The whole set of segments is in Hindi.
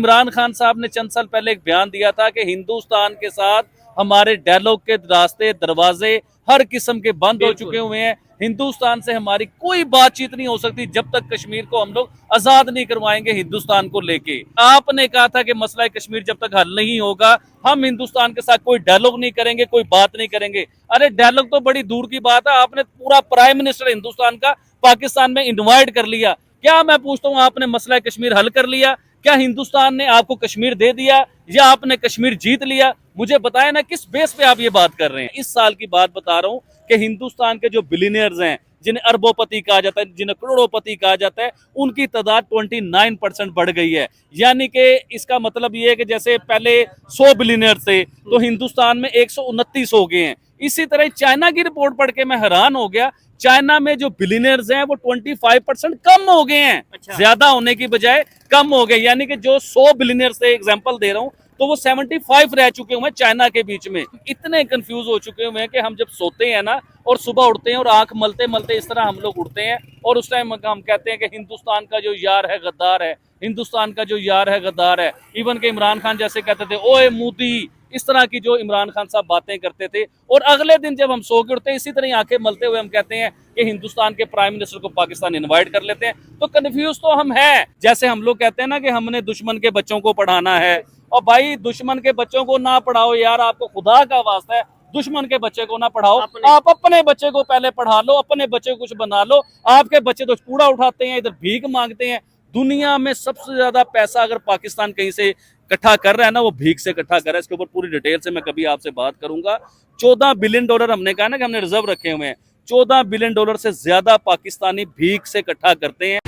इमरान खान साहब ने चंद साल पहले एक बयान दिया था कि हिंदुस्तान के साथ हमारे डायलॉग के रास्ते दरवाजे हर किस्म के बंद हो चुके हुए हैं। हिंदुस्तान से हमारी कोई बातचीत नहीं हो सकती जब तक कश्मीर को हम लोग आजाद नहीं करवाएंगे। हिंदुस्तान को लेके आपने कहा था कि मसला कश्मीर जब तक हल नहीं होगा हम हिंदुस्तान के साथ कोई डायलॉग नहीं करेंगे, कोई बात नहीं करेंगे। अरे डायलॉग तो बड़ी दूर की बात है, आपने पूरा प्राइम मिनिस्टर हिंदुस्तान का पाकिस्तान में इन्वाइट कर लिया। क्या मैं पूछता हूँ, आपने मसला कश्मीर हल कर लिया? क्या हिंदुस्तान ने आपको कश्मीर दे दिया या आपने कश्मीर जीत लिया? मुझे बताएं ना, किस बेस पे आप ये बात कर रहे हैं। इस साल की बात बता रहा हूं कि हिंदुस्तान के जो बिलियनियर्स हैं, जिन्हें अरबोपति कहा जाता है, जिन्हें करोड़ोपति कहा जाता है, उनकी तादाद 29% बढ़ गई है। यानी कि इसका मतलब ये है कि जैसे पहले 100 बिलियनियर थे तो हिंदुस्तान में 129 हो गए हैं। इसी तरह चाइना की रिपोर्ट पढ़ के मैं हैरान हो गया। चाइना में जो बिलियनियर्स हैं वो 25% कम हो गए हैं। अच्छा। ज्यादा होने की बजाय कम हो गए। यानी कि जो 100 बिलियनियर्स थे, एग्जांपल दे रहा हूं, तो वो 75 रह चुके हुए हैं चाइना के बीच में। इतने कंफ्यूज हो चुके हुए हैं कि हम जब सोते हैं ना और सुबह उठते हैं और आंख मलते मलते इस तरह हम लोग उठते हैं और उस टाइम हम कहते हैं कि हिंदुस्तान का जो यार है गद्दार है, हिंदुस्तान का जो यार है गद्दार है। इवन के इमरान खान जैसे कहते थे ओए मोदी, इस तरह की जो इमरान खान साहब बातें करते थे। और अगले दिन जब हम सो के उठते हैं इसी तरह आंखें मलते हुए हम कहते हैं कि हिंदुस्तान के प्राइम मिनिस्टर को पाकिस्तान इनवाइट कर लेते हैं। तो कंफ्यूज तो हम हैं। जैसे हम लोग कहते हैं ना कि हमने दुश्मन के बच्चों को पढ़ाना है, और भाई दुश्मन के बच्चों को ना पढ़ाओ यार, आपको खुदा का वास्ता है दुश्मन के बच्चे को ना पढ़ाओ। आप अपने बच्चे को पहले पढ़ा लो, अपने बच्चे को कुछ बना लो। आपके बच्चे तो कूड़ा उठाते हैं, इधर भीख मांगते हैं। दुनिया में सबसे ज्यादा पैसा अगर पाकिस्तान कहीं से इकट्ठा कर रहा है ना, वो भीख से इकट्ठा कर रहा है। इसके ऊपर पूरी डिटेल से मैं कभी आपसे बात करूंगा। 14 बिलियन डॉलर हमने कहा ना कि हमने रिजर्व रखे हुए हैं। 14 बिलियन डॉलर से ज्यादा पाकिस्तानी भीख से इकट्ठा करते हैं।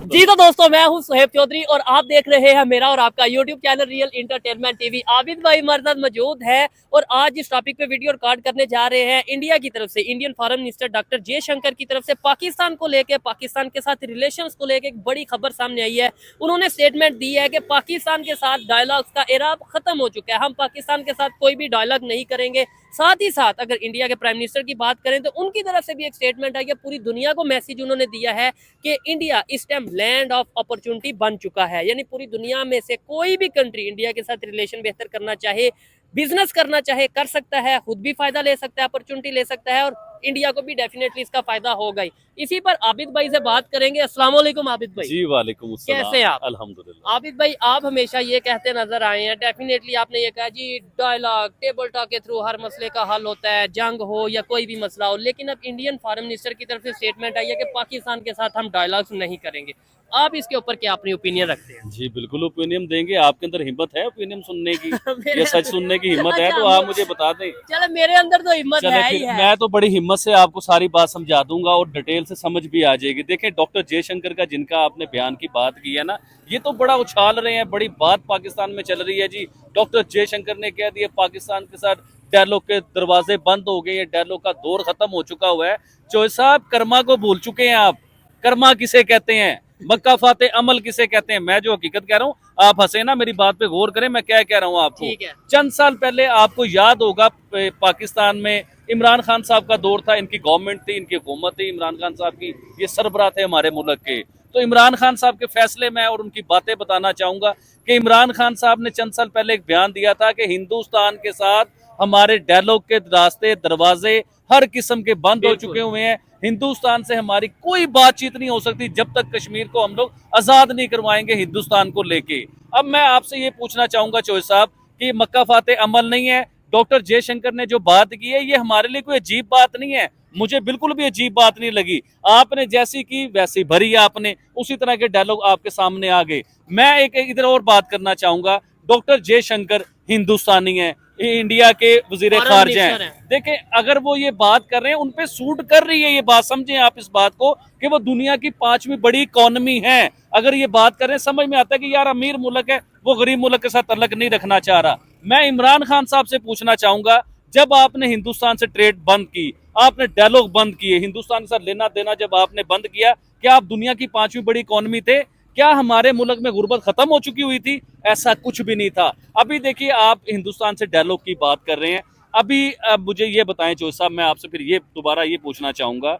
जी तो दोस्तों, मैं हूं सुहेब चौधरी और आप देख रहे हैं मेरा और आपका YouTube channel real entertainment TV. Abid भाई मर्दद मौजूद है और आज इस टॉपिक पे वीडियो रिकॉर्ड करने जा रहे हैं। इंडिया की तरफ से, Indian foreign minister doctor Jaishankar की तरफ से पाकिस्तान को लेके, पाकिस्तान के साथ रिलेशंस को लेके एक बड़ी खबर सामने आई है। उन्होंने स्टेटमेंट दी है कि पाकिस्तान के साथ डायलॉग्स का एरा खत्म हो चुका है, हम पाकिस्तान के साथ कोई भी डायलॉग नहीं करेंगे। साथ ही साथ अगर इंडिया के प्राइम मिनिस्टर की बात करें तो उनकी तरफ से भी एक स्टेटमेंट आई है। पूरी दुनिया को मैसेज उन्होंने दिया है कि इंडिया इस टाइम लैंड ऑफ अपॉर्चुनिटी बन चुका है। यानी पूरी दुनिया में से कोई भी कंट्री इंडिया के साथ रिलेशन बेहतर करना चाहे, बिजनेस करना चाहे, कर सकता है, खुद भी फायदा ले सकता है, अपॉर्चुनिटी ले सकता है और इंडिया को भी डेफिनेटली इसका फायदा होगा ही। इसी पर आबिद भाई से बात करेंगे। अस्सलाम वालेकुम आबिद भाई। जी वालेकुम अस्सलाम। कैसे हैं आप? अल्हम्दुलिल्लाह। आबिद भाई, आप हमेशा ये कहते नजर आए हैं, डेफिनेटली आपने ये कहा जी डायलॉग, टेबल टॉक के थ्रू हर मसले का हल होता है, जंग हो या कोई भी मसला हो। लेकिन अब इंडियन फॉरेन मिनिस्टर की तरफ से स्टेटमेंट आई है कि पाकिस्तान के साथ हम डायलॉग्स नहीं करेंगे। आप इसके ऊपर क्या अपनी ओपिनियन रखते हैं? जी बिल्कुल ओपिनियन देंगे। आपके अंदर हिम्मत है ओपिनियन सुनने की या सच सुनने की हिम्मत है? अच्छा, तो आप मुझे बता दें। चलो मेरे अंदर तो हिम्मत चले है ही फिर है। मैं तो बड़ी हिम्मत से आपको सारी बात समझा दूंगा और डिटेल से समझ भी आ जाएगी। देखें, डॉक्टर जयशंकर का जिनका आपने बयान की बात की है ना, ये तो बड़ा उछाल रहे हैं, बड़ी बात पाकिस्तान में चल रही है जी। डॉक्टर जयशंकर ने कह दिया पाकिस्तान के साथ डायलॉग के दरवाजे बंद हो गए, डायलॉग का दौर खत्म हो चुका हुआ है। चौधरी साहब, कर्मा को भूल चुके हैं आप। कर्मा किसे कहते हैं, मक्का फाते अमल किसे कहते हैं? मैं जो हकीकत कह रहा हूँ, आप हंसे ना, मेरी बात पे गौर करें मैं क्या कह रहा हूँ आपको। ठीक है। चंद साल पहले आपको याद होगा पाकिस्तान में इमरान खान साहब का दौर था, इनकी गवर्नमेंट थी, इनकी हुकूमत थी, इमरान खान साहब की ये सरबराह थे हमारे मुल्क के। तो इमरान खान साहब के फैसले में और उनकी बातें बताना चाहूंगा कि इमरान खान साहब ने चंद साल पहले एक बयान दिया था कि हिंदुस्तान के साथ हमारे डायलॉग के रास्ते दरवाजे हर किस्म के बंद हो चुके हुए हैं। हिंदुस्तान से हमारी कोई बातचीत नहीं हो सकती जब तक कश्मीर को हम लोग आजाद नहीं करवाएंगे हिंदुस्तान को लेके। अब मैं आपसे ये पूछना चाहूंगा चौधरी साहब कि मक्का फाते अमल नहीं है। डॉक्टर जयशंकर ने जो बात की है ये हमारे लिए कोई अजीब बात नहीं है, मुझे बिल्कुल भी अजीब बात नहीं लगी। आपने जैसी की वैसी भरी, आपने उसी तरह के डायलॉग आपके सामने आ गए। मैं एक इधर और बात करना चाहूंगा। डॉक्टर जयशंकर हिंदुस्तानी है, इंडिया के वजीर खारजा हैं। देखें, अगर वो ये बात कर रहे हैं, उनपे सूट कर रही है ये बात। समझें आप इस बात को कि वो दुनिया की 5वीं बड़ी इकोनॉमी है। अगर ये बात कर रहे हैं, समझ में आता है कि यार अमीर मुल्क है, वो गरीब मुल्क के साथ तल्लक नहीं रखना चाह रहा। मैं इमरान खान साहब से पूछना चाहूंगा, जब आपने हिंदुस्तान से ट्रेड बंद की, आपने डायलॉग बंद किए, हिंदुस्तान के साथ लेना देना जब आपने बंद किया, क्या आप दुनिया की 5वीं बड़ी इकोनॉमी थे? क्या हमारे मुल्क में गुर्बत खत्म हो चुकी हुई थी? ऐसा कुछ भी नहीं था। अभी देखिए, आप हिंदुस्तान से डायलॉग की बात कर रहे हैं। अभी मुझे ये बताएं चौधरी साहब, मैं आपसे फिर ये दोबारा ये पूछना चाहूंगा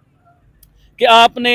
कि आपने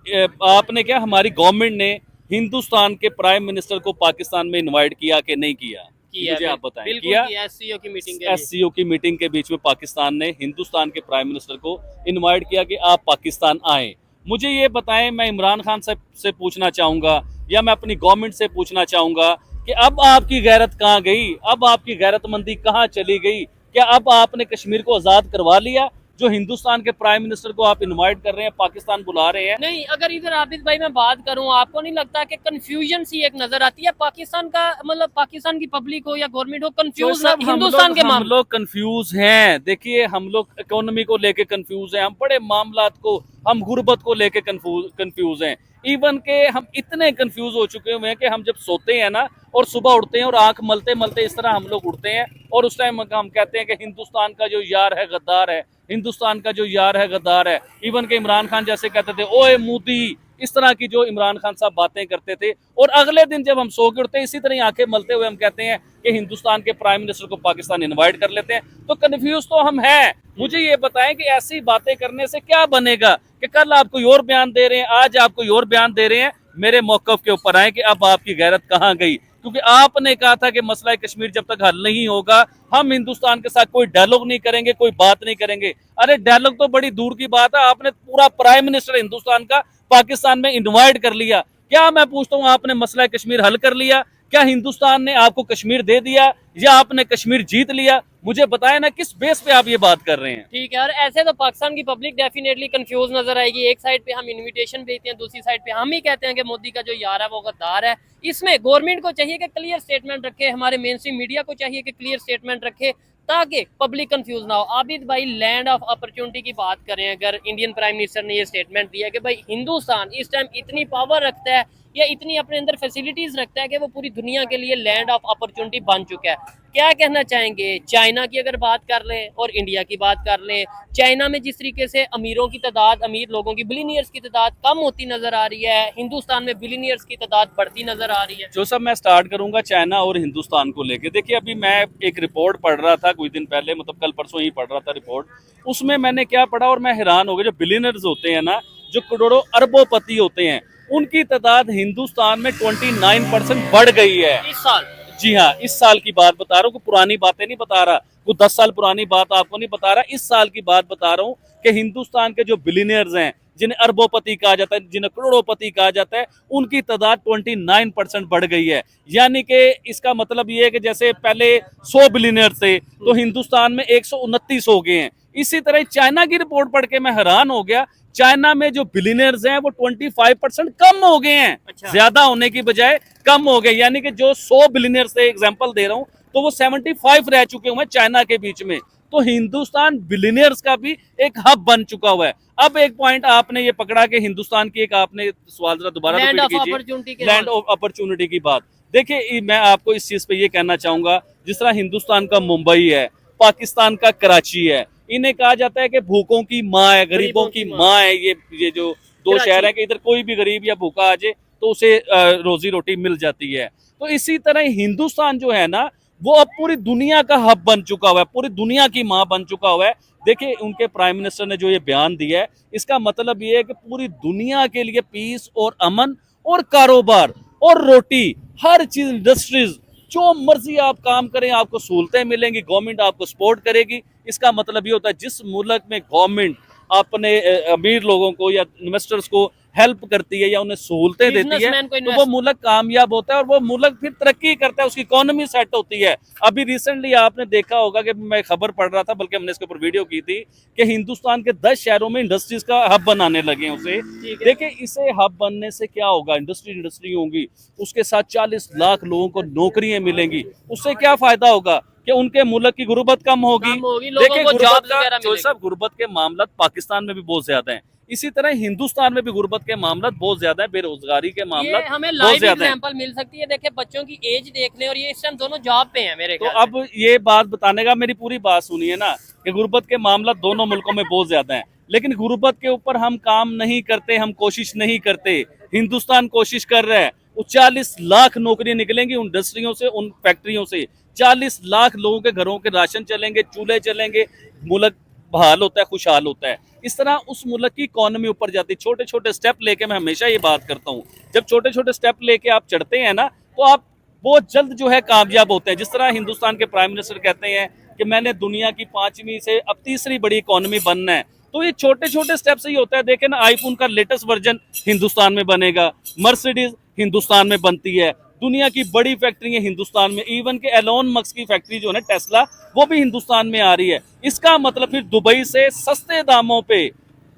आपने क्या, हमारी गवर्नमेंट ने हिंदुस्तान के प्राइम मिनिस्टर को पाकिस्तान में इनवाइट किया कि नहीं किया? मुझे आप बताएं। बिल्कुल किया, एससीओ की मीटिंग के लिए। एससीओ की मीटिंग के बीच में पाकिस्तान ने हिंदुस्तान के प्राइम मिनिस्टर को इनवाइट किया कि आप पाकिस्तान आए। मुझे ये बताएं, मैं इमरान खान से पूछना चाहूंगा या मैं अपनी गवर्नमेंट से पूछना चाहूंगा कि अब आपकी गैरत कहाँ गई? अब आपकी गैरतमंदी कहाँ चली गई? क्या अब आपने कश्मीर को आजाद करवा लिया? जो हिंदुस्तान के प्राइम मिनिस्टर को आप इनवाइट कर रहे हैं, पाकिस्तान बुला रहे हैं। नहीं, अगर इधर आबिद भाई मैं बात करूं, आपको नहीं लगता कि कंफ्यूजन सी एक नजर आती है पाकिस्तान का, मतलब पाकिस्तान की पब्लिक हो या गवर्नमेंट हो, कंफ्यूज हिंदुस्तान के हम मामले? लोग कंफ्यूज हैं। देखिए, हम लोग इकोनॉमी को लेके कंफ्यूज हैं, हम बड़े मामलात को, हम गुर्बत को लेके कंफ्यूज हैं। इवन के हम इतने कंफ्यूज हो चुके हुए हैं कि हम जब सोते हैं ना और सुबह उठते हैं और आंख मलते मलते इस तरह हम लोग उठते हैं और उस टाइम हम कहते हैं कि हिंदुस्तान का जो यार है गद्दार है, हिंदुस्तान का जो यार है गद्दार है। इवन के इमरान खान जैसे कहते थे ओए मोदी, इस तरह की जो इमरान खान साहब बातें करते थे, और अगले दिन जब हम सो के उठते हैं इसी तरह आंखें मलते हुए हम कहते हैं कि हिंदुस्तान के प्राइम मिनिस्टर को पाकिस्तान इनवाइट कर लेते हैं। तो कंफ्यूज तो हम हैं। मुझे ये बताएं कि ऐसी बातें करने से क्या बनेगा कि कल आप कोई और बयान दे रहे हैं, आज आप कोई और बयान दे रहे हैं। मेरे मौकफ के ऊपर आए कि अब आपकी गैरत कहाँ गई? क्योंकि आपने कहा था कि मसला कश्मीर जब तक हल नहीं होगा हम हिंदुस्तान के साथ कोई डायलॉग नहीं करेंगे, कोई बात नहीं करेंगे। अरे डायलॉग तो बड़ी दूर की बात है, आपने पूरा प्राइम मिनिस्टर हिंदुस्तान का पाकिस्तान में इनवाइट कर लिया। क्या मैं पूछता हूँ, आपने मसला कश्मीर हल कर लिया? क्या हिंदुस्तान ने आपको कश्मीर दे दिया या आपने कश्मीर जीत लिया? मुझे बताएं ना, किस बेस पे आप ये बात कर रहे हैं? ठीक है, और ऐसे तो पाकिस्तान की पब्लिक डेफिनेटली कंफ्यूज नजर आएगी। एक साइड पे हम इनविटेशन भेजते हैं, दूसरी साइड पे हम ही कहते हैं कि मोदी का जो यार है वो गद्दार है। इसमें गवर्नमेंट को चाहिए कि क्लियर स्टेटमेंट रखे, हमारे मेन स्ट्रीम मीडिया को चाहिए कि क्लियर स्टेटमेंट रखे ताकि पब्लिक कंफ्यूज ना हो। आबिद भाई, लैंड ऑफ अपॉर्चुनिटी की बात करें, अगर इंडियन प्राइम मिनिस्टर ने ये स्टेटमेंट दिया कि भाई हिंदुस्तान इस टाइम इतनी पावर रखता है या इतनी अपने अंदर फैसिलिटीज रखता है कि वो पूरी दुनिया के लिए लैंड ऑफ अपॉर्चुनिटी बन चुका है, क्या कहना चाहेंगे? चाइना की अगर बात कर लें और इंडिया की बात कर लें, चाइना में जिस तरीके से अमीरों की तादाद, अमीर लोगों की, बिलियनियर्स की तादाद कम होती नजर आ रही है, हिंदुस्तान में बिलियनियर्स की तादाद बढ़ती नजर आ रही है। जो सब मैं स्टार्ट करूंगा चाइना और हिंदुस्तान को लेके। देखिए, अभी मैं एक रिपोर्ट पढ़ रहा था कुछ दिन पहले, मतलब कल परसों ही पढ़ रहा था रिपोर्ट। उसमें मैंने क्या पढ़ा और मैं हैरान हो गया, जो बिलियनर्स होते हैं ना, जो करोड़ों अरबोपति होते हैं, उनकी तादाद हिंदुस्तान में 29% बढ़ गई है इस साल। जी हाँ, इस साल की बात बता रहा हूँ, कोई पुरानी बातें नहीं बता रहा, कोई 10 साल पुरानी बात आपको नहीं बता रहा, इस साल की बात बता रहा हूँ कि हिंदुस्तान के जो बिलियनियर्स हैं, जिन्हें अरबोपति कहा जाता है, जिन्हें करोड़ोपति कहा जाता है, उनकी तादाद 29% बढ़ गई है। यानी कि इसका मतलब ये है कि जैसे पहले 100 बिलियनियर थे तो हिंदुस्तान में 129 हो गए हैं। इसी तरह चाइना की रिपोर्ट पढ़ के मैं हैरान हो गया, चाइना में जो बिलियनियर्स हैं वो 25% कम हो गए हैं। अच्छा। ज्यादा होने की बजाय कम हो गए। यानी कि जो 100 बिलियनियर्स थे, एग्जांपल दे रहा हूं, तो वो 75 रह चुके हुए हैं चाइना के बीच में। तो हिंदुस्तान बिलियनियर्स का भी एक हब बन चुका हुआ है। अब एक पॉइंट आपने ये पकड़ा कि हिंदुस्तान की, एक आपने सवाल जरा दोबारा लैंड रिपीट ऑफ कीजिए, अपॉर्चुनिटी लैंड ऑफ अपॉर्चुनिटी की बात। देखिए, मैं आपको इस चीज पे ये कहना चाहूंगा, जिस तरह हिंदुस्तान का मुंबई है, पाकिस्तान का कराची है, इन्हें कहा जाता है कि भूखों की माँ है, गरीबों की माँ है। ये जो दो शहर है कि इधर कोई भी गरीब या भूखा आ जाए तो उसे रोजी रोटी मिल जाती है। तो इसी तरह हिंदुस्तान जो है ना, वो अब पूरी दुनिया का हब बन चुका हुआ है, पूरी दुनिया की माँ बन चुका हुआ है। देखिए, उनके प्राइम मिनिस्टर ने जो ये बयान दिया है, इसका मतलब ये है कि पूरी दुनिया के लिए पीस और अमन और कारोबार और रोटी, हर चीज, इंडस्ट्रीज, जो मर्जी आप काम करें आपको सहूलतें मिलेंगी, गवर्नमेंट आपको सपोर्ट करेगी। इसका मतलब ये होता है जिस मुल्क में गवर्नमेंट अपने अमीर लोगों को या इन्वेस्टर्स को हेल्प करती है या उन्हें सहूलतें देती है, बिजनेसमैन को तो वो मुल्क कामयाब होता है और वो मुल्क फिर तरक्की करता है, उसकी इकोनॉमी सेट होती है। अभी रिसेंटली आपने देखा होगा कि मैं खबर पढ़ रहा था, बल्कि हमने इसके ऊपर वीडियो की थी, कि हिंदुस्तान के 10 शहरों में इंडस्ट्रीज का हब बनाने लगे हैं उसे। देखिए, इसे हब बनने से क्या होगा, इंडस्ट्री होंगी, उसके साथ 40 लाख लोगों को नौकरियां मिलेंगी। उससे क्या फायदा होगा कि उनके मुल्क की गुर्बत कम होगी। देखिए, गुर्बत के मामला पाकिस्तान में भी बहुत ज्यादा है, इसी तरह हिंदुस्तान में भी गुर्बत के मामला बहुत ज्यादा है, बेरोजगारी के मामला हमें बहुत लाइव ज्यादा है। एग्जांपल मिल सकती है। देखिए, बच्चों की एज देख लें और ये इस टाइम दोनों जॉब पे हैं मेरे तो ख्याल अब ये बात बताने का, मेरी पूरी बात सुनिए ना, कि गुर्बत के मामला दोनों मुल्कों में बहुत ज्यादा है, लेकिन गुर्बत के ऊपर हम काम नहीं करते, हम कोशिश नहीं करते। हिंदुस्तान कोशिश कर रहा है, वो 40 लाख नौकरियां निकलेंगी उन इंडस्ट्रियों से, उन फैक्ट्रियों से, 40 लाख लोगों के घरों के राशन चलेंगे, चूल्हे चलेंगे, मुल्क बहाल होता है, खुशहाल होता है। इस तरह उस मुल्क की इकोनॉमी ऊपर जाती है। छोटे छोटे स्टेप लेके, मैं हमेशा ये बात करता हूँ, जब छोटे छोटे स्टेप लेके आप चढ़ते हैं ना, तो आप बहुत जल्द जो है कामयाब होते हैं। जिस तरह हिंदुस्तान के प्राइम मिनिस्टर कहते हैं कि मैंने दुनिया की 5वीं से अब तीसरी बड़ी इकोनॉमी बनना है, तो ये छोटे छोटे स्टेप से ही होता है। देखें ना, आईफोन का लेटेस्ट वर्जन हिंदुस्तान में बनेगा, मर्सिडीज हिंदुस्तान में बनती है, दुनिया की बड़ी फैक्ट्री है हिंदुस्तान में, इवन के एलोन मस्क की फैक्ट्री जो है टेस्ला, वो भी हिंदुस्तान में आ रही है। इसका मतलब फिर दुबई से सस्ते दामों पे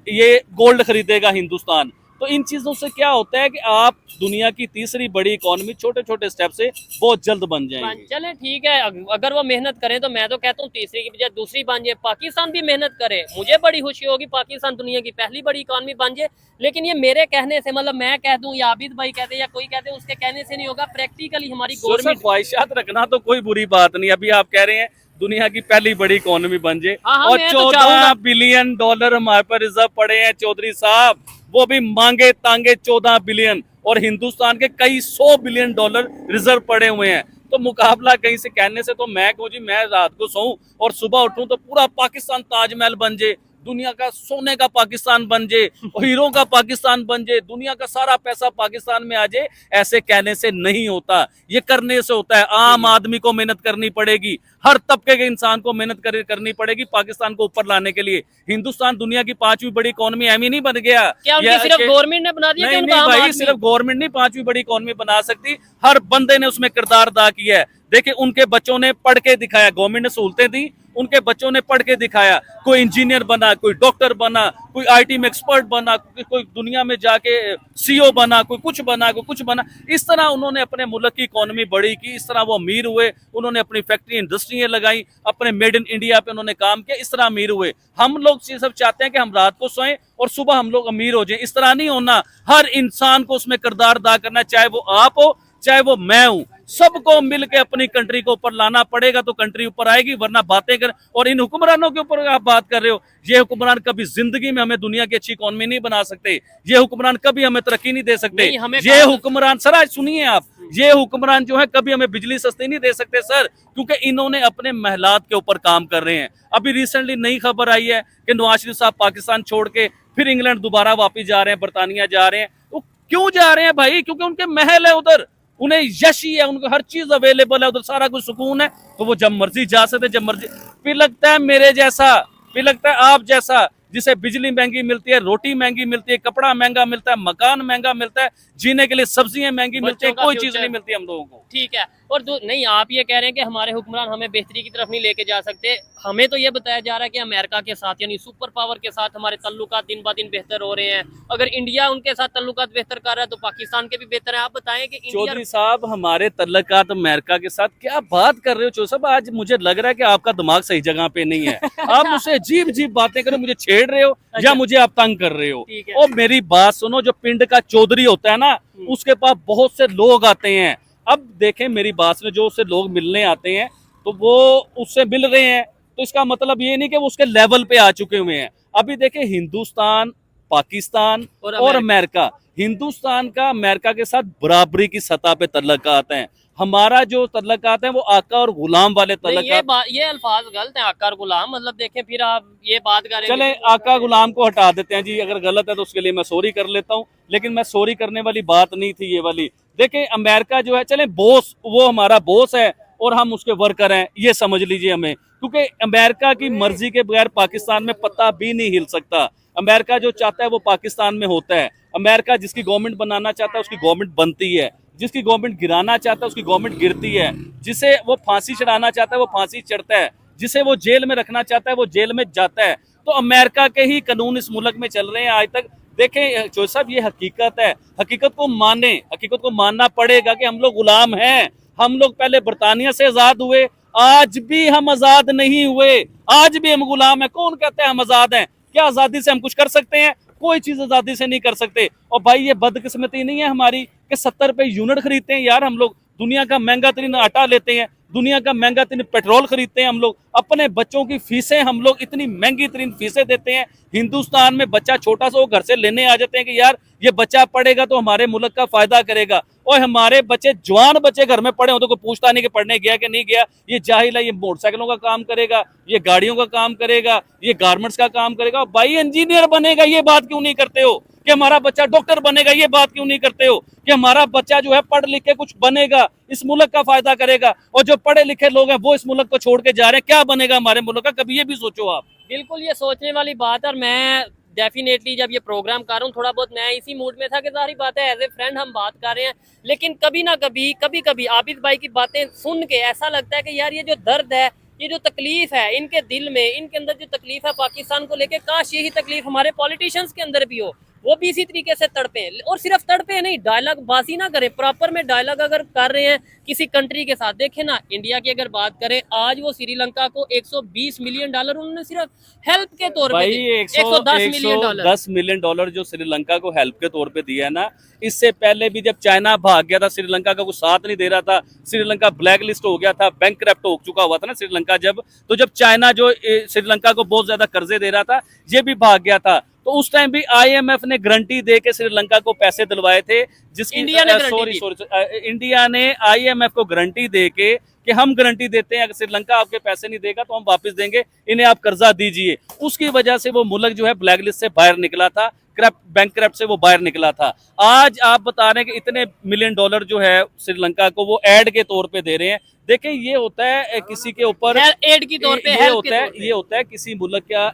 ये गोल्ड खरीदेगा हिंदुस्तान। तो इन चीजों से क्या होता है कि आप दुनिया की तीसरी बड़ी इकोनॉमी छोटे छोटे स्टेप से बहुत जल्द बन जाएंगे। चले ठीक है, अगर वो मेहनत करें तो मैं तो कहता हूँ तीसरी की बजाय दूसरी बन जाए। पाकिस्तान भी मेहनत करे, मुझे बड़ी खुशी होगी पाकिस्तान दुनिया की पहली बड़ी इकोनॉमी बन जाए। लेकिन ये मेरे कहने से, मतलब मैं कह दूं या आबिद भाई कहते या कोई कहते, उसके कहने से नहीं होगा। प्रैक्टिकली हमारी गवर्नमेंट, ख्वाहिशात रखना तो कोई बुरी बात नहीं। अभी आप कह रहे हैं दुनिया की पहली बड़ी इकोनॉमी बन जाए, और मैं तो 14 बिलियन डॉलर हमारे पर रिजर्व पड़े हैं चौधरी साहब, वो भी मांगे तांगे 14 बिलियन, और हिंदुस्तान के कई 100 बिलियन डॉलर रिजर्व पड़े हुए हैं। तो मुकाबला कहीं से कहने से, तो मैं कहूँ जी, मैं रात को सोऊं और सुबह उठूं तो पूरा पाकिस्तान ताजमहल बन जाए, दुनिया का सोने का पाकिस्तान बन जाए, हीरों का पाकिस्तान बन जाए, दुनिया का सारा पैसा पाकिस्तान में आ जाए, ऐसे कहने से नहीं होता, ये करने से होता है। आम आदमी को मेहनत करनी पड़ेगी, हर तबके के इंसान को मेहनत करनी पड़ेगी पाकिस्तान को ऊपर लाने के लिए। हिंदुस्तान दुनिया की 5वीं बड़ी इकोनॉमी एम ही नहीं बन गया। क्या उनकी सिर्फ गवर्नमेंट ने बना दिया? नहीं भाई, सिर्फ गवर्नमेंट नहीं 5वीं बड़ी इकोनॉमी बना सकती, हर बंदे ने उसमें किरदार अदा किया है। देखिए, उनके बच्चों ने पढ़ के दिखाया, गवर्नमेंट ने सहूलतें दी, उनके बच्चों ने पढ़ के दिखाया, कोई इंजीनियर बना, कोई डॉक्टर बना, कोई आईटी में एक्सपर्ट बना, कोई दुनिया में जाके सीईओ बना, कोई कुछ बना, कोई कुछ बना। इस तरह उन्होंने अपने मुल्क की इकोनॉमी बड़ी की, इस तरह वो अमीर हुए, उन्होंने अपनी फैक्ट्री इंडस्ट्रियां लगाई, अपने मेड इन इंडिया पे उन्होंने काम किया, इस तरह अमीर हुए। हम लोग सब चाहते हैं कि हम रात को सोएं और सुबह हम लोग अमीर हो जाएं, इस तरह नहीं होना। हर इंसान को उसमें किरदार अदा करना, चाहे वो आप हो चाहे वो मैं हूं, सबको मिलकर अपनी कंट्री को ऊपर लाना पड़ेगा तो कंट्री ऊपर आएगी, वरना बातें कर। और इन हुक्मरानों के ऊपर आप बात कर रहे हो, ये हुक्मरान कभी जिंदगी में हमें दुनिया की अच्छी इकोनॉमी नहीं बना सकते, ये हुक्मरान कभी हमें तरक्की नहीं दे सकते। ये हुक्मरान, सर आज सुनिए आप, ये हुक्मरान जो है कभी हमें बिजली सस्ती नहीं दे सकते सर, क्योंकि इन्होंने अपने महलात के ऊपर काम कर रहे हैं। अभी रिसेंटली नई खबर आई है कि नवाज शरीफ साहब पाकिस्तान छोड़ के फिर इंग्लैंड दोबारा वापिस जा रहे हैं, बरतानिया जा रहे हैं। तो क्यों जा रहे हैं भाई? क्योंकि उनके महल है उधर, उन्हें यश ही है, उनको हर चीज अवेलेबल है उधर, सारा कुछ सुकून है, तो वो जब मर्जी जा सकते, जब मर्जी। फिर लगता है मेरे जैसा, फिर लगता है आप जैसा, जिसे बिजली महंगी मिलती है, रोटी महंगी मिलती है, कपड़ा महंगा मिलता है, मकान महंगा मिलता है, जीने के लिए सब्जियां महंगी मिलती है, कोई चीज नहीं मिलती हम लोगों को। ठीक है, और नहीं, आप ये कह रहे हैं कि हमारे हुक्मरान हमें बेहतरी की तरफ नहीं लेके जा सकते। हमें तो ये बताया जा रहा है कि अमेरिका के साथ, यानी सुपर पावर के साथ हमारे तल्लुकात दिन ब दिन बेहतर हो रहे हैं। अगर इंडिया उनके साथ तल्लुकात बेहतर कर रहा है तो पाकिस्तान के भी बेहतर है। आप बताएं कि चौधरी साहब, हमारे तल्लुकात अमेरिका के साथ क्या बात कर रहे हो चौधरी साहब? आज मुझे लग रहा है कि आपका दिमाग सही जगह पे नहीं है। आप मुझसे अजीब अजीब बातें करो, मुझे छेड़ रहे हो या मुझे आप तंग कर रहे हो। और मेरी बात सुनो, जो पिंड का चौधरी होता है ना, उसके पास बहुत से लोग आते हैं। अब देखें मेरी बात में, जो उससे लोग मिलने आते हैं तो वो उससे मिल रहे हैं, तो इसका मतलब ये नहीं कि वो उसके लेवल पे आ चुके हुए हैं। अभी देखें, हिंदुस्तान, पाकिस्तान और अमेरिका, हिंदुस्तान का अमेरिका के साथ बराबरी की सतह पे तल्लुकात हैं। हमारा जो तल्लुकात है वो आका और गुलाम वाले तल्लुकात। ये अल्फाज गलत है, आका और गुलाम, मतलब देखें फिर आप ये बात करें। चले आका गुलाम को हटा देते हैं जी, अगर गलत है तो उसके लिए मैं सॉरी कर लेता हूँ, लेकिन मैं सॉरी करने वाली बात नहीं थी ये वाली। देखें अमेरिका जो है, चले बॉस, वो हमारा बॉस है और हम उसके वर्कर हैं, ये समझ लीजिए हमें, क्योंकि अमेरिका की मर्जी के बगैर पाकिस्तान में पत्ता भी नहीं हिल सकता। अमेरिका जो चाहता है वो पाकिस्तान में होता है। अमेरिका जिसकी गवर्नमेंट बनाना चाहता है उसकी गवर्नमेंट बनती है, जिसकी गवर्नमेंट गिराना चाहता है उसकी गवर्नमेंट गिरती है, जिसे वो फांसी चढ़ाना चाहता है वो फांसी चढ़ता है, जिसे वो जेल में रखना चाहता है वो जेल में जाता है। तो अमेरिका के ही कानून इस मुल्क में चल रहे हैं आज तक। देखें चौधरी साहब, ये हकीकत है, हकीकत को माने, हकीकत को मानना पड़ेगा कि हम लोग गुलाम हैं। हम लोग पहले बरतानिया से आजाद हुए, आज भी हम आजाद नहीं हुए, आज भी हम गुलाम हैं। कौन कहता है हम आजाद हैं? क्या आजादी से हम कुछ कर सकते हैं? कोई चीज आजादी से नहीं कर सकते। और भाई ये बदकिस्मती नहीं है हमारी कि 70 रुपए यूनिट खरीदते हैं यार हम लोग, दुनिया का महंगा तरीन आटा लेते हैं, दुनिया का महंगा तरीन पेट्रोल खरीदते हैं हम लोग, अपने बच्चों की फीसें हम लोग इतनी महंगी तरीन फीसें देते हैं। हिंदुस्तान में बच्चा छोटा सा वो घर से लेने आ जाते हैं कि यार ये बच्चा पढ़ेगा तो हमारे मुल्क का फायदा करेगा, और हमारे बच्चे जवान बच्चे घर में पढ़े हो तो कोई पूछता नहीं कि पढ़ने गया कि नहीं गया, ये जाहिल है, ये मोटरसाइकिलों का काम करेगा, ये गाड़ियों का काम करेगा, ये गारमेंट्स का काम करेगा। भाई इंजीनियर बनेगा, ये बात क्यों नहीं करते हो कि हमारा बच्चा डॉक्टर बनेगा, ये बात क्यों नहीं करते हो कि हमारा बच्चा जो है पढ़ लिख के कुछ बनेगा, इस मुल्क का फायदा करेगा। और जो पढ़े लिखे लोग हैं वो इस मुल्क को छोड़ के जा रहे हैं, क्या बनेगा हमारे मुल्क का, कभी ये भी सोचो आप। बिल्कुल ये सोचने वाली बात है। और मैं डेफिनेटली जब ये प्रोग्राम कर रहा हूँ थोड़ा बहुत मैं इसी मूड में था कि सारी बातें एज ए फ्रेंड हम बात कर रहे हैं, लेकिन कभी ना कभी कभी कभी आबिद भाई की बातें सुन के ऐसा लगता है कि यार ये जो दर्द है, ये जो तकलीफ है इनके दिल में, इनके अंदर जो तकलीफ है पाकिस्तान को लेके, काश यही तकलीफ हमारे पॉलिटिशियंस के अंदर भी हो, वो भी इसी तरीके से तड़पे। और सिर्फ तड़पे नहीं, डायलॉग बाजी ना करें, प्रॉपर में डायलॉग अगर कर रहे हैं किसी कंट्री के साथ। देखें ना, इंडिया की अगर बात करें, आज वो श्रीलंका को $120 मिलियन उन्होंने सिर्फ हेल्प के तौर पे दिए। 110 मिलियन डॉलर, $10 मिलियन जो श्रीलंका को हेल्प के तौर पे दिया है ना, इससे पहले भी जब चाइना भाग गया था, श्रीलंका का कुछ साथ नहीं दे रहा था, श्रीलंका ब्लैक लिस्ट हो गया था, बैंकक्रप्ट हो चुका हुआ था ना श्रीलंका जब, तो जब चाइना जो श्रीलंका को बहुत ज्यादा कर्जे दे रहा था, ये भी भाग गया था, तो उस टाइम भी आईएमएफ ने गारंटी दे के श्रीलंका को पैसे दिलवाए थे, जिसकी इंडिया ने इंडिया ने आईएमएफ को गारंटी दे के कि हम गारंटी देते हैं अगर श्रीलंका आपके पैसे नहीं देगा तो हम वापस देंगे, इन्हें आप कर्जा दीजिए। उसकी वजह से वो मुल्क जो है ब्लैक लिस्ट से बाहर निकला था, बैंकक्रप्ट से वो बाहर निकला था। आज आप बता रहे हैं कि इतने $1 मिलियन जो है श्रीलंका को वो एड के तौर पे दे रहे हैं। देखें, ये होता है किसी के ऊपर एड की तौर पे, ये होता है किसी मुल्क का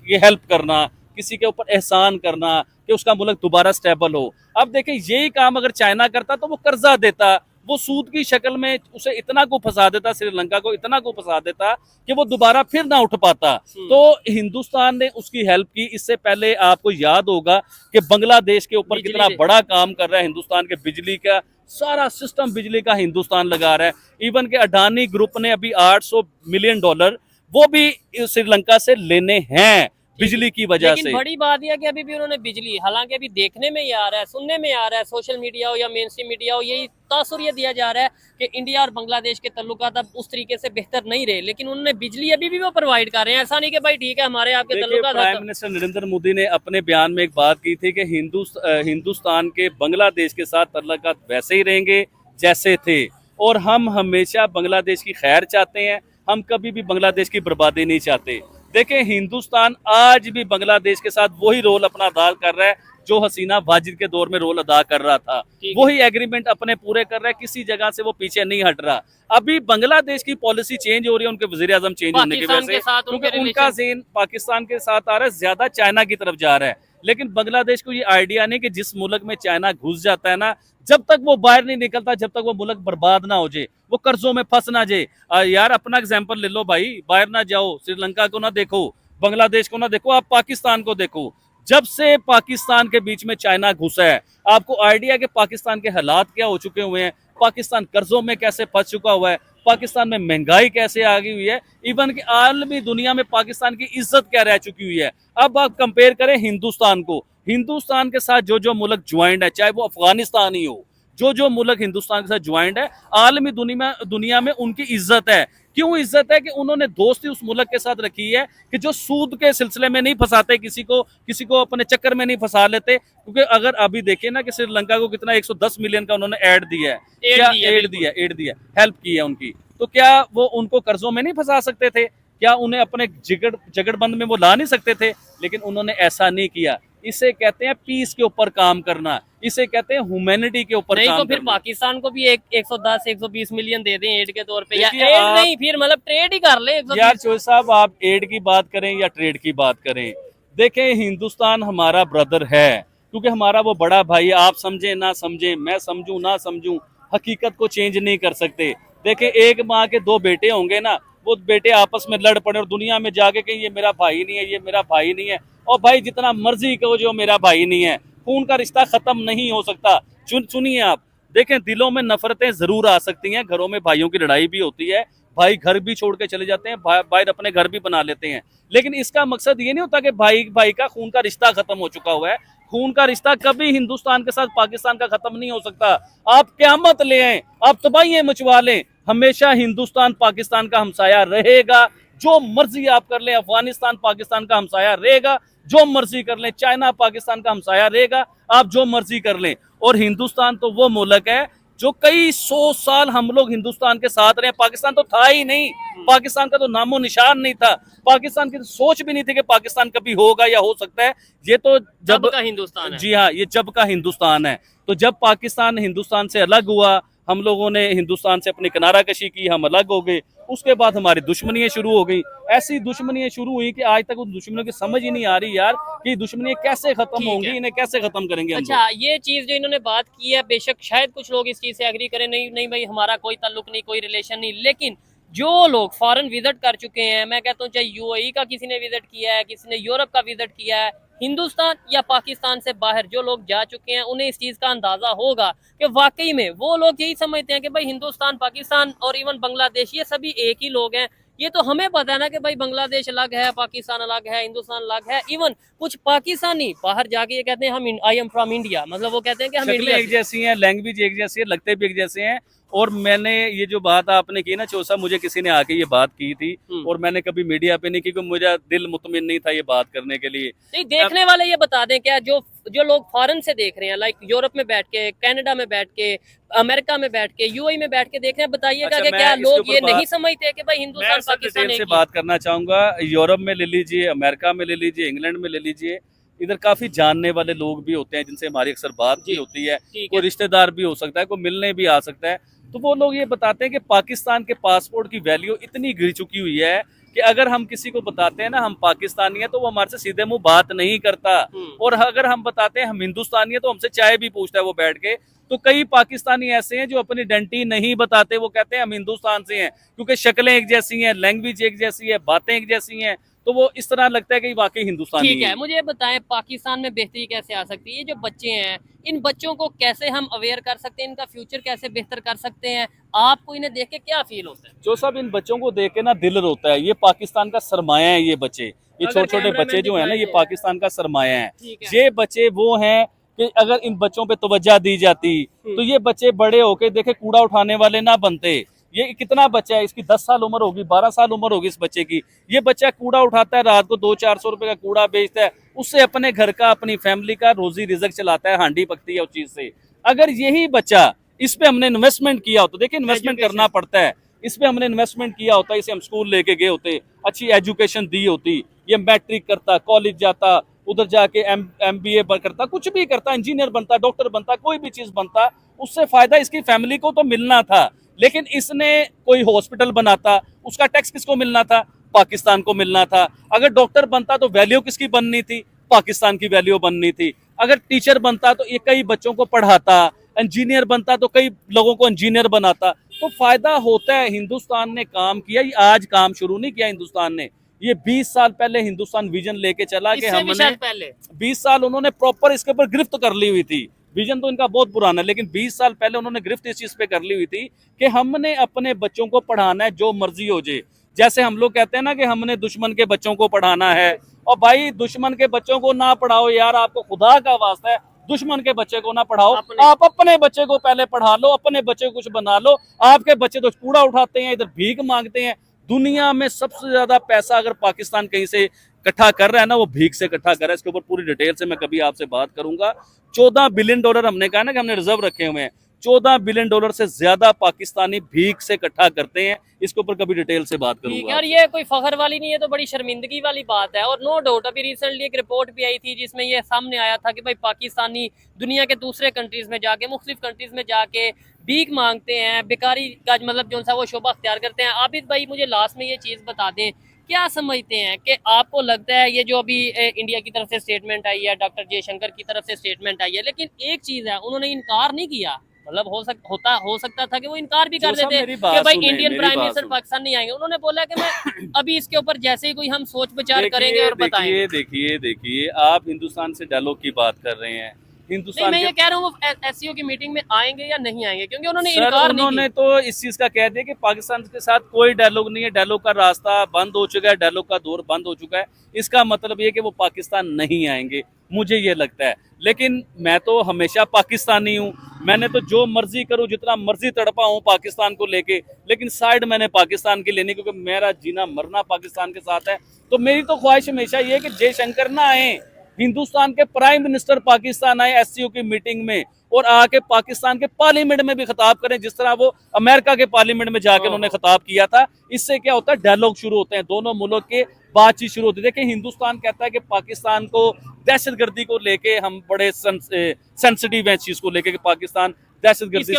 ये हेल्प करना, किसी के ऊपर एहसान करना कि उसका मुल्क दोबारा स्टेबल हो। अब देखें, यही काम अगर चाइना करता तो वो कर्जा देता, वो सूद की शक्ल में उसे इतना को फंसा देता, श्रीलंका को इतना को फंसा देता कि वो दोबारा फिर ना उठ पाता। तो हिंदुस्तान ने उसकी हेल्प की। इससे पहले आपको याद होगा कि बांग्लादेश के ऊपर कितना बड़ा काम कर रहा है हिंदुस्तान के, बिजली का सारा सिस्टम बिजली का हिंदुस्तान लगा रहा है। इवन के अडानी ग्रुप ने अभी $800 मिलियन वो भी श्रीलंका से लेने हैं बिजली की वजह से। बड़ी बात यह कि अभी भी उन्होंने बिजली, हालांकि अभी देखने में ही आ रहा है, सुनने में आ रहा है, सोशल मीडिया हो या मेन स्ट्रीम मीडिया हो, यही तासुर ये दिया जा रहा है कि इंडिया और बांग्लादेश के तल्लुकात अब उस तरीके से बेहतर नहीं रहे, लेकिन उन्होंने बिजली अभी भी वो प्रोवाइड कर रहे हैं। ऐसा नहीं कि भाई ठीक है हमारे आपके तल्लुकात। प्राइम मिनिस्टर नरेंद्र मोदी ने अपने बयान में एक बात की थी कि हिंदुस्तान के बांग्लादेश के साथ तल्लुकात वैसे ही रहेंगे जैसे थे, और हम हमेशा बांग्लादेश की खैर चाहते हैं, हम कभी भी बांग्लादेश की बर्बादी नहीं चाहते। देखें, हिंदुस्तान आज भी बांग्लादेश के साथ वही रोल अपना अदा कर रहा है जो हसीना वाजिद के दौर में रोल अदा कर रहा था, वही एग्रीमेंट अपने पूरे कर रहा है, किसी जगह से वो पीछे नहीं हट रहा। अभी बांग्लादेश की पॉलिसी चेंज हो रही है, उनके वजीर आजम चेंज होने की वजह से, क्योंकि उनका ज़हन पाकिस्तान के साथ आ रहा है, ज्यादा चाइना की तरफ जा रहा है। लेकिन बांग्लादेश को ये आइडिया नहीं कि जिस मुल्क में चाइना घुस जाता है ना, जब तक वो बाहर नहीं निकलता, जब तक वो मुल्क बर्बाद ना हो जाए, वो कर्जों में फंस ना जाए। यार अपना एग्जांपल ले लो भाई, बाहर ना जाओ, श्रीलंका को ना देखो, बांग्लादेश को ना देखो, आप पाकिस्तान को देखो। जब से पाकिस्तान के बीच में चाइना घुसा है, आपको आइडिया कि पाकिस्तान के हालात क्या हो चुके हुए हैं, पाकिस्तान कर्जों में कैसे फंस चुका हुआ है, पाकिस्तान में महंगाई कैसे आ गई हुई है, इवन कि आलमी दुनिया में पाकिस्तान की इज्जत क्या रह चुकी हुई है। अब आप कंपेयर करें हिंदुस्तान को, हिंदुस्तान के साथ जो जो मुल्क ज्वाइंट है, चाहे वो अफगानिस्तान ही हो, जो जो मुल्क हिंदुस्तान के साथ ज्वाइंट है, आलमी दुनिया में उनकी इज्जत है। क्यों इज्जत है? कि उन्होंने दोस्ती उस मुल्क के साथ रखी है कि जो सूद के सिलसिले में नहीं फंसाते किसी को अपने चक्कर में नहीं फंसा लेते। क्योंकि अगर अभी देखें ना कि श्रीलंका को कितना 110 मिलियन का उन्होंने एड दिया है, क्या एड दिया, हेल्प की है उनकी, तो क्या वो उनको कर्जों में नहीं फंसा सकते थे? क्या उन्हें अपने जगड़बंद में वो ला नहीं सकते थे? लेकिन उन्होंने ऐसा नहीं किया। इसे कहते हैं पीस के ऊपर काम करना, इसे कहते हैं ह्यूमैनिटी के ऊपर काम तो फिर करना। पाकिस्तान को भी 110-120 मिलियन दे दें एड के तौर पे, या एड नहीं, फिर मतलब ट्रेड ही कर ले। यार चोई साहब, आप एड की बात करें या ट्रेड की बात करें, देखें हिंदुस्तान हमारा ब्रदर है, क्योंकि हमारा वो बड़ा भाई है। आप समझे ना समझे, मैं समझूं ना समझूं, हकीकत को चेंज नहीं कर सकते। देखें, एक माँ के दो बेटे होंगे ना, वो बेटे आपस में लड़ पड़े और दुनिया में जाके कहीं ये मेरा भाई नहीं है, ये मेरा भाई नहीं है, और भाई जितना मर्जी कहो जो मेरा भाई नहीं है, खून का रिश्ता खत्म नहीं हो सकता। सुनिए आप, देखें दिलों में नफरतें जरूर आ सकती हैं, घरों में भाइयों की लड़ाई भी होती है, भाई घर भी छोड़ के चले जाते हैं, भाई अपने घर भी बना लेते हैं, लेकिन इसका मकसद ये नहीं होता कि भाई का खून का रिश्ता खत्म हो चुका हुआ है। खून का रिश्ता कभी हिंदुस्तान के साथ पाकिस्तान का खत्म नहीं हो सकता। आप क़यामत ले आए, आप तबाहियां मचवा लें, हमेशा हिंदुस्तान पाकिस्तान का हमसाया रहेगा। जो मर्जी आप कर लें, अफगानिस्तान पाकिस्तान का हमसाया रहेगा, जो मर्जी कर लें, चाइना पाकिस्तान का हमसाया रहेगा, आप जो मर्जी कर लें। और हिंदुस्तान तो वो मुल्क है जो कई 100 साल हम लोग हिंदुस्तान के साथ रहे। पाकिस्तान तो था ही नहीं, पाकिस्तान का तो नामो निशान नहीं था, पाकिस्तान की तो सोच भी नहीं थी कि पाकिस्तान कभी होगा या हो सकता है। ये तो जब का हिंदुस्तान है। जी हाँ, ये जब का हिंदुस्तान है। तो जब पाकिस्तान हिंदुस्तान से अलग हुआ, हम लोगों ने हिंदुस्तान से अपनी किनारा कशी की, हम अलग हो गए, उसके बाद हमारी दुश्मनियां शुरू हो गई। ऐसी दुश्मनियां शुरू हुई कि आज तक उन दुश्मनियों की समझ ही नहीं आ रही यार कि दुश्मनियां कैसे खत्म होंगी, इन्हें कैसे खत्म करेंगे हम अच्छा, ये चीज जो इन्होंने बात की है, बेशक शायद कुछ लोग इस चीज से एग्री करें, नहीं नहीं भाई हमारा कोई ताल्लुक नहीं, कोई रिलेशन नहीं, लेकिन जो लोग फॉरेन विजिट कर चुके हैं, मैं कहता हूँ चाहे यूएई का किसी ने विजिट किया है, किसी ने यूरोप का विजिट किया है, हिंदुस्तान या पाकिस्तान से बाहर जो लोग जा चुके हैं, उन्हें इस चीज का अंदाजा होगा कि वाकई में वो लोग यही समझते हैं कि भाई हिंदुस्तान, पाकिस्तान और इवन बांग्लादेश ये सभी एक ही लोग हैं। ये तो हमें पता है ना कि भाई बांग्लादेश अलग है, पाकिस्तान अलग है, हिंदुस्तान अलग है। इवन कुछ पाकिस्तानी बाहर जाके ये कहते हैं हम आई एम फ्रॉम इंडिया, मतलब वो कहते हैं कि हम इंडिया एक जैसी हैं, लैंग्वेज एक जैसी है, लगते भी एक जैसे हैं। और मैंने ये जो बात आपने की ना चोसा, मुझे किसी ने आके ये बात की थी और मैंने कभी मीडिया पे नहीं की, क्योंकि मेरा दिल मुतमिन नहीं था ये बात करने के लिए। नहीं, देखने वाले ये बता दें क्या, जो लोग फॉरेन से देख रहे हैं, लाइक यूरोप में बैठ के, कनाडा में बैठ के, अमेरिका में बैठ के, यूएई में बैठ के देख रहे हैं, बताइएगा कि क्या लोग ये नहीं समझते कि भाई हिंदुस्तान पाकिस्तान से बात करना चाहूंगा। यूरोप में ले लीजिए, अमेरिका में ले लीजिए, इंग्लैंड में ले लीजिए, इधर काफी जानने वाले लोग भी होते हैं जिनसे हमारी अक्सर बात भी होती है। कोई रिश्तेदार भी हो सकता है, कोई मिलने भी आ सकता है। तो वो लोग ये बताते हैं कि पाकिस्तान के पासपोर्ट की वैल्यू इतनी गिर चुकी हुई है कि अगर हम किसी को बताते हैं ना हम पाकिस्तानी हैं, तो वो हमारे से सीधे मुंह बात नहीं करता। और अगर हम बताते हैं हम हिंदुस्तानी हैं, तो हमसे चाय भी पूछता है वो बैठ के। तो कई पाकिस्तानी ऐसे हैं जो अपनी आइडेंटिटी नहीं बताते, वो कहते हैं हम हिंदुस्तान से हैं, क्योंकि शक्लें एक जैसी हैं, लैंग्वेज एक जैसी है, बातें एक जैसी हैं, तो वो इस तरह लगता है कि वाकई हिंदुस्तानी है। ठीक है, मुझे बताएं पाकिस्तान में बेहतरी कैसे आ सकती है? ये जो बच्चे हैं, इन बच्चों को कैसे हम अवेयर कर सकते हैं, इनका फ्यूचर कैसे बेहतर कर सकते हैं? आपको इन्हें देख के क्या फील होता है? जो सब इन बच्चों को देख के ना दिल रोता है। ये पाकिस्तान का सरमाया है, ये बच्चे, ये छोटे छोटे बच्चे जो है ना, ये पाकिस्तान का सरमाया है। ये बच्चे वो हैं कि अगर इन बच्चों पे तवज्जो दी जाती तो ये बच्चे बड़े होके देखे कूड़ा उठाने वाले ना बनते। ये कितना बच्चा है, इसकी 10 साल उम्र होगी, 12 साल उम्र होगी इस बच्चे की। ये बच्चा कूड़ा उठाता है, रात को 200-400 रुपए का कूड़ा बेचता है, उससे अपने घर का, अपनी फैमिली का रोजी रिजक चलाता है, हांडी पकती है उस चीज से। अगर यही बच्चा, इस पे हमने इन्वेस्टमेंट किया होता, देखिए इन्वेस्टमेंट करना पड़ता है, इस पे हमने इन्वेस्टमेंट किया होता, इसे हम स्कूल लेके गए होते, अच्छी एजुकेशन दी होती, ये मैट्रिक करता, कॉलेज जाता, उधर जाके MBA करता, कुछ भी करता, इंजीनियर बनता, डॉक्टर बनता, कोई भी चीज बनता, उससे फायदा इसकी फैमिली को तो मिलना था। लेकिन इसने कोई हॉस्पिटल बनाता, उसका टैक्स किसको मिलना था? पाकिस्तान को मिलना था। अगर डॉक्टर बनता तो वैल्यू किसकी बननी थी? पाकिस्तान की वैल्यू बननी थी। अगर टीचर बनता तो ये कई बच्चों को पढ़ाता, इंजीनियर बनता तो कई लोगों को इंजीनियर बनाता। तो फायदा होता है। हिंदुस्तान ने काम किया, ये आज काम शुरू नहीं किया हिंदुस्तान ने, ये 20 साल पहले हिंदुस्तान विजन लेके चला कि हमने 20 साल उन्होंने प्रॉपर इसके ऊपर गिरफ्त कर ली हुई थी। विजन तो इनका बहुत पुराना है, लेकिन 20 साल पहले उन्होंने गिरफ्त इस चीज पे कर ली हुई थी कि हमने अपने बच्चों को पढ़ाना है जो मर्जी हो जाए। जैसे हम लोग कहते हैं ना कि हमने दुश्मन के बच्चों को पढ़ाना है, और भाई दुश्मन के बच्चों को ना पढ़ाओ यार, आपको खुदा का वास्ता है, दुश्मन के बच्चे को ना पढ़ाओ, आप अपने बच्चे को पहले पढ़ा लो, अपने बच्चे को कुछ बना लो। आपके बच्चे तो कूड़ा उठाते हैं, इधर भीख मांगते हैं। दुनिया में सबसे ज्यादा पैसा अगर पाकिस्तान कहीं से इकट्ठा कर रहा है ना, वो भीख से इकट्ठा कर रहा है। इसके ऊपर पूरी डिटेल से मैं कभी आपसे बात करूंगा। $14 बिलियन हमने कहा ना कि हमने रिजर्व रखे हुए हैं, $14 बिलियन से ज्यादा पाकिस्तानी भीख से इकट्ठा करते हैं। इसके ऊपर कभी डिटेल से बात करूंगा। यार ये कोई फखर वाली नहीं है, तो बड़ी शर्मिंदगी वाली बात है। और नो डाउट अभी रिसेंटली एक रिपोर्ट भी आई थी जिसमें ये सामने आया था कि भाई पाकिस्तानी दुनिया के दूसरे कंट्रीज में जाके, मुख्तलिफ कंट्रीज में जाके भीख मांगते हैं, बेकारी का मतलब जो सा वो शोभा अख्तियार करते हैं। आबिद भाई मुझे लास्ट में ये चीज़ बता दें, क्या समझते हैं कि आपको लगता है ये जो अभी इंडिया की तरफ से स्टेटमेंट आई है, डॉक्टर जयशंकर की तरफ से स्टेटमेंट आई है, लेकिन एक चीज़ है, उन्होंने इनकार नहीं किया। मतलब हो सकता था कि वो इनकार भी कर लेते कि भाई इंडियन प्राइम मिनिस्टर पाकिस्तान नहीं आएंगे। उन्होंने बोला कि मैं अभी इसके ऊपर जैसे ही कोई हम सोच विचार करेंगे और बताएंगे। देखिए आप हिंदुस्तान से डायलॉग की बात कर रहे हैं। हिंदुस्तान मैं ये के कह रहा हूँ वो एससीओ की मीटिंग में आएंगे या नहीं आएंगे, क्योंकि उन्होंने सर इनकार नहीं उन्होंने किया। तो इस चीज का कह दिया कि पाकिस्तान के साथ कोई डायलॉग नहीं है, डायलॉग का रास्ता बंद हो चुका है, डायलॉग का दौर बंद हो चुका है। इसका मतलब ये कि वो पाकिस्तान नहीं आएंगे, मुझे ये लगता है। लेकिन मैं तो हमेशा पाकिस्तानी हूँ, मैंने तो जो मर्जी करूँ, जितना मर्जी तड़पा हूँ पाकिस्तान को लेके, लेकिन साइड मैंने पाकिस्तान की लेनी, क्योंकि मेरा जीना मरना पाकिस्तान के साथ है। तो मेरी तो ख्वाहिश हमेशा ये है कि जयशंकर ना आए, हिंदुस्तान के प्राइम मिनिस्टर पाकिस्तान आए एससीओ की मीटिंग में, और आके पाकिस्तान के पार्लियामेंट में भी खिताब करें, जिस तरह वो अमेरिका के पार्लियामेंट में जाकर उन्होंने खिताब किया था। इससे क्या होता है, डायलॉग शुरू होते हैं, दोनों मुल्क के बातचीत शुरू होती है। देखिए हिंदुस्तान कहता है कि पाकिस्तान को दहशतगर्दी को लेके हम बड़े सेंसिटिव हैं, इस चीज को लेके कि पाकिस्तान दहशतगर्दी से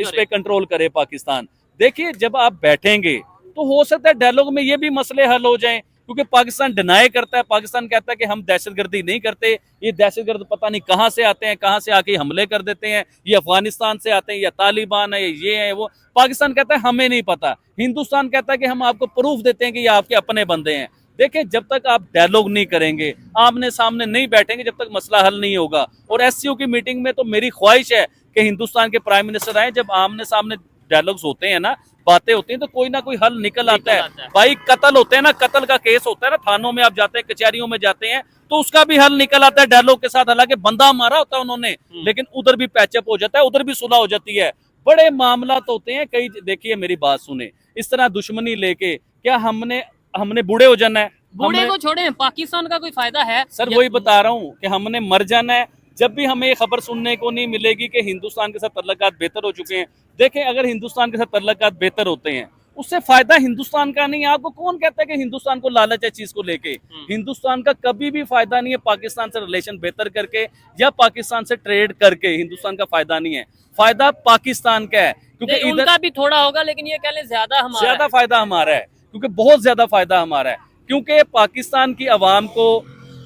इस पे कंट्रोल करे पाकिस्तान। देखिए जब आप बैठेंगे तो हो सकता है डायलॉग में ये भी मसले हल हो जाएं, क्योंकि पाकिस्तान डिनाई करता है, पाकिस्तान कहता है कि हम दहशतगर्दी नहीं करते, ये दहशतगर्द पता नहीं कहां से आते हैं, कहां से आके हमले कर देते हैं, ये अफगानिस्तान से आते हैं या तालिबान है, ये है वो। पाकिस्तान कहता है हमें नहीं पता, हिंदुस्तान कहता है कि हम आपको प्रूफ देते हैं कि ये आपके अपने बंदे हैं। देखें जब तक आप डायलॉग नहीं करेंगे, आमने सामने नहीं बैठेंगे, जब तक मसला हल नहीं होगा। और एससीओ की मीटिंग में तो मेरी ख्वाहिश है कि हिंदुस्तान के प्राइम मिनिस्टर आए, जब आमने सामने डायलॉग्स होते हैं ना, बातें होती हैं, तो कोई ना कोई हल निकल आता है। भाई कत्ल होते हैं ना, कत्ल का केस होता है ना, थानों में आप जाते हैं, कचहरियों में जाते हैं, तो उसका भी हल निकल आता है डायलॉग के साथ। हालांकि बंदा मारा होता है उन्होंने, लेकिन उधर भी पैचअप हो जाता है, उधर भी सुलह हो जाती है। बड़े मामला तो होते हैं कई। देखिए मेरी बात सुने, इस तरह दुश्मनी लेके क्या हमने बूढ़े हो जाना है? बूढ़े को छोड़े, पाकिस्तान का कोई फायदा है? सर वही बता रहा हूँ कि हमने मर जाना है। जब भी हमें खबर सुनने को नहीं मिलेगी कि हिंदुस्तान के साथ तल्लुकात बेहतर हो चुके हैं। देखें अगर हिंदुस्तान के साथ तल्लुकात बेहतर होते हैं, उससे फायदा हिंदुस्तान का नहीं है। आपको कौन कहता है कि हिंदुस्तान को लालच है चीज को लेके? हिंदुस्तान का कभी भी फायदा नहीं है पाकिस्तान से रिलेशन बेहतर करके या पाकिस्तान से ट्रेड करके, हिंदुस्तान का फायदा नहीं है। फायदा पाकिस्तान का है, क्योंकि उनका भी थोड़ा होगा, लेकिन ये कह लें ज्यादा फायदा हमारा है, क्योंकि बहुत ज्यादा फायदा हमारा है। क्योंकि पाकिस्तान की आवाम को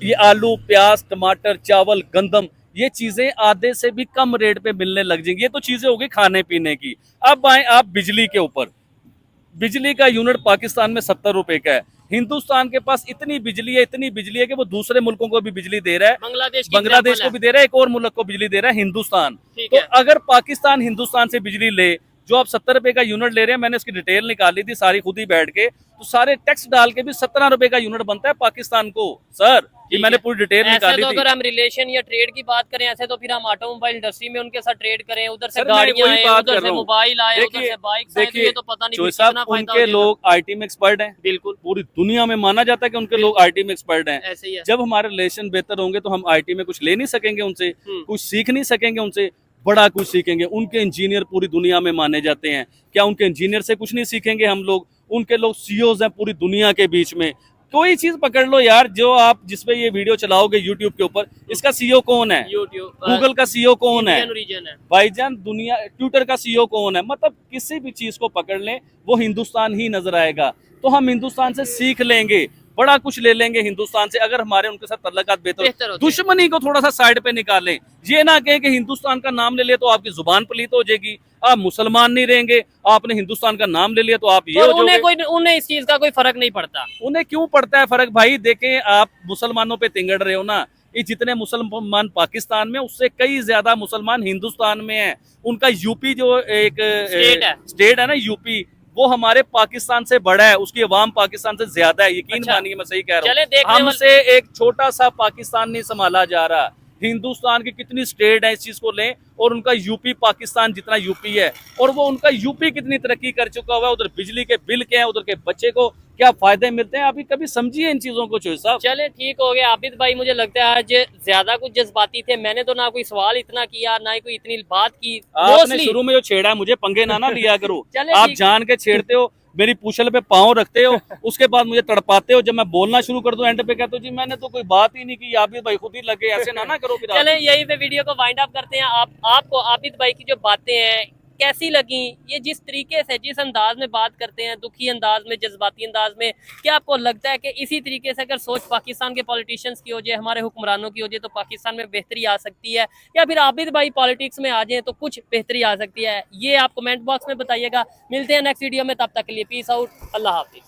ये आलू, प्याज, टमाटर, चावल, गंदम, ये चीजें आधे से भी कम रेट पे मिलने लग जाएंगी। ये तो चीजें होगी खाने पीने की। अब आए आप बिजली के ऊपर। बिजली का यूनिट पाकिस्तान में 70 रुपए का है। हिंदुस्तान के पास इतनी बिजली है कि वो दूसरे मुल्कों को भी बिजली दे रहा है, बांग्लादेश को भी दे रहा है, एक और मुल्क को बिजली दे रहा है, हिंदुस्तान। तो अगर पाकिस्तान हिंदुस्तान से बिजली ले, जो आप 70 रुपए का यूनिट ले रहे हैं, मैंने इसकी डिटेल निकाली थी सारी खुद ही बैठ के, तो सारे टैक्स डाल के भी 17 रुपए का यूनिट बनता है पाकिस्तान को। सर ये मैंने पूरी डिटेल निकाली थी। अगर हम रिलेशन या ट्रेड की बात करें ऐसे, तो फिर हम ऑटोमोबाइल इंडस्ट्री में उनके साथ ट्रेड करें, उधर से गाड़ियां आए, उधर से मोबाइल आए, उधर से बाइक्स आए, ये तो पता नहीं कितना फायदा। उनके लोग आईटी में एक्सपर्ट हैं, बिल्कुल पूरी दुनिया में माना जाता है कि उनके लोग आईटी में एक्सपर्ट हैं। ऐसे ही है। जब हमारे रिलेशन बेहतर होंगे तो हम आईटी में कुछ ले नहीं सकेंगे उनसे, कुछ सीख नहीं सकेंगे उनसे, बड़ा कुछ सीखेंगे। उनके इंजीनियर पूरी दुनिया में माने जाते हैं, क्या उनके इंजीनियर से कुछ नहीं सीखेंगे हम लोग? उनके लोग सीईओज हैं पूरी दुनिया के बीच में। कोई चीज पकड़ लो यार, जो आप जिसपे ये वीडियो चलाओगे यूट्यूब के ऊपर, इसका सीईओ कौन है? गूगल का सीईओ कौन है? भाईजान दुनिया, ट्विटर का सीईओ कौन है? मतलब किसी भी चीज को पकड़ लें वो हिंदुस्तान ही नजर आएगा। तो हम हिंदुस्तान से सीख लेंगे, बड़ा कुछ ले लेंगे हिंदुस्तान से, अगर हमारे उनके साथ तल्लुकात बेहतर। दुश्मनी को थोड़ा सा साइड पे निकालें। ये ना कहें कि हिंदुस्तान का नाम ले लिया तो आपकी जुबान पलीत हो जाएगी, आप मुसलमान नहीं रहेंगे, आपने हिंदुस्तान का नाम ले लिया तो आप ये हो जाओगे। उन्हें इस चीज का कोई फर्क नहीं पड़ता। उन्हें क्यों पड़ता है फर्क? भाई देखें, आप मुसलमानों पे तिंगड़ रहे हो ना, ये जितने मुसलमान पाकिस्तान में, उससे कई ज्यादा मुसलमान हिंदुस्तान में है। उनका यूपी जो एक स्टेट है ना, यूपी, वो हमारे पाकिस्तान से बड़ा है, उसकी आवाम पाकिस्तान से ज्यादा है। यकीन मानिए मैं सही कह रहा हूँ। हमसे एक छोटा सा पाकिस्तान नहीं संभाला जा रहा। हिंदुस्तान की कितनी स्टेट है, इस चीज को लें, और उनका यूपी पाकिस्तान जितना यूपी है, और वो उनका यूपी कितनी तरक्की कर चुका हुआ है। उधर बिजली के बिल क्या है, उधर के बच्चे को क्या फायदे मिलते हैं, अभी कभी समझिए इन चीजों को। चोई साहब चले ठीक हो गया। आबिद भाई मुझे लगता है आज ज्यादा कुछ जज्बाती थे, मैंने तो ना कोई सवाल इतना किया, ना ही कोई इतनी बात की। आपने शुरू में जो छेड़ा, मुझे पंगे ना लिया करो। आप जान के छेड़ते हो, मेरी पूछल पे पाँव रखते हो, उसके बाद मुझे तड़पाते हो। जब मैं बोलना शुरू कर दूं एंड पे कहते हो जी मैंने तो कोई बात ही नहीं की, आबिद भाई खुद ही लगे, ऐसे ना करो। चले यही पे वीडियो को वाइंड अप करते हैं। आपको आबिद भाई की जो बातें हैं कैसी लगी? ये जिस तरीके से, जिस अंदाज में बात करते हैं, दुखी अंदाज में, जज्बाती अंदाज में, क्या आपको लगता है कि इसी तरीके से अगर सोच पाकिस्तान के पॉलिटिशियंस की हो जाए, हमारे हुक्मरानों की हो जाए, तो पाकिस्तान में बेहतरी आ सकती है, या फिर आबिद भाई पॉलिटिक्स में आ जाए तो कुछ बेहतरी आ सकती है? ये आप कमेंट बॉक्स में बताइएगा। मिलते हैं नेक्स्ट वीडियो में, तब तक के लिए पीस आउट, अल्लाह हाफिज।